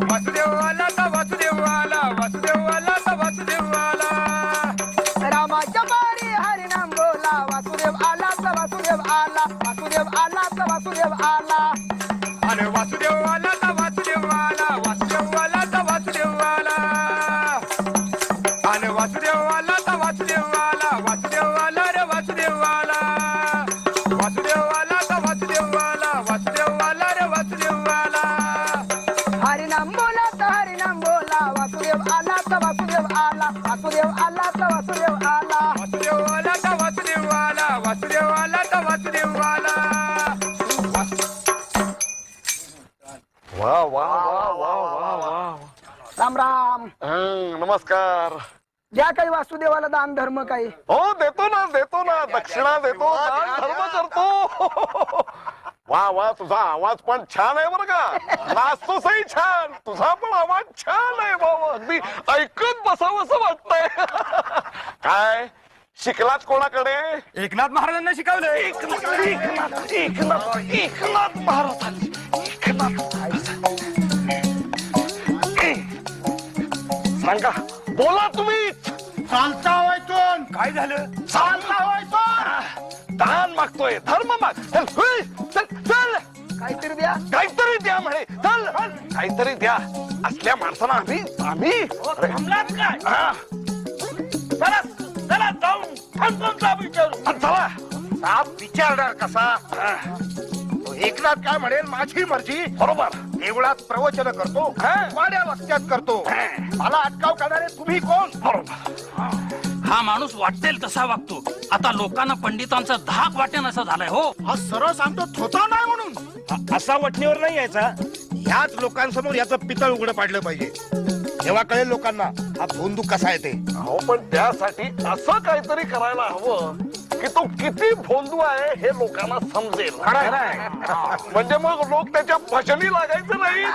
वासुदेव आला तर वासुदेव आला, वासुदेव आला तर वासुदेव आला. रामाच्या पारी हरिनाम बोला, वासुदेव आला तर वासुदेव आला, वासुदेव आला तर वासुदेव आला. अरे वासुदेव आला तर वासुदेव आला, वासुदेव आला तर वासुदेव आला. अरे वासुदेव आला तर वासुदेव आला, वासुदेव आला रे वासुदेव आला. वासुदेव आला तर वासुदेव आला, वासुदेव आला रे वासुदेव आला. हरिनाम बोला तर हरिनाम बोला, वासुदेव आला तर वासुदेव आला, वासुदेव आला तर वासुदेव आला. वासुदेव आला तर वासुदेव आला, वासुदेव आला तर वासुदेव आला. वा वा वा वा वा वा. राम राम. नमस्कार. द्या काही वासुदेवाला दान धर्म काही. हो देतो ना दक्षिणा देतो, दान धर्म करतो. वा वा, तुझा आवाज पण छान आहे बरं का. नाचतोसही छान, तुझा पण आवाज छान आहे बाबा. अगदी ऐकत बसावं असं वाटतंय. काय शिकलात कोणाकडे? एकनाथ महाराजांना शिकवलं. एकनाथ महाराजांनी. सांगा, बोला तुम्ही. चालता व्हायचो. काय झालं? चालता व्हायचो. दान मागतोय, धर्म माग. चल चल चल, काहीतरी द्या. काहीतरी द्या म्हणे. चल काहीतरी द्या. असल्या माणसांना आम्ही अरे, हा. चला चला जाऊन विचारू. चला. साप विचारणार कसा? एकनाथ काय म्हणेल माझी मर्जी. बरोबर. देवळात प्रवचन करतो, वाड्या वस्त्यात करतो. मला अटकाव करणारे तुम्ही कोण? बरोबर. हा माणूस वाटेल तसा वागतो. आता लोकांना पंडितांचा धाक वाटेन असा झालाय. हो, हा सरळ सांगतो थोता नाही म्हणून. असा वटणीवर नाही यायचा. ह्याच लोकांसमोर याचं पितळ उघडं पाडलं पाहिजे. तेव्हा कळेल लोकांना हा भोंदू कसा येते. हो, पण त्यासाठी असं काहीतरी करायला हवं की तो किती भोंदू आहे हे लोकांना समजेल. म्हणजे मग लोक त्याच्या भजनी लागायचं नाही.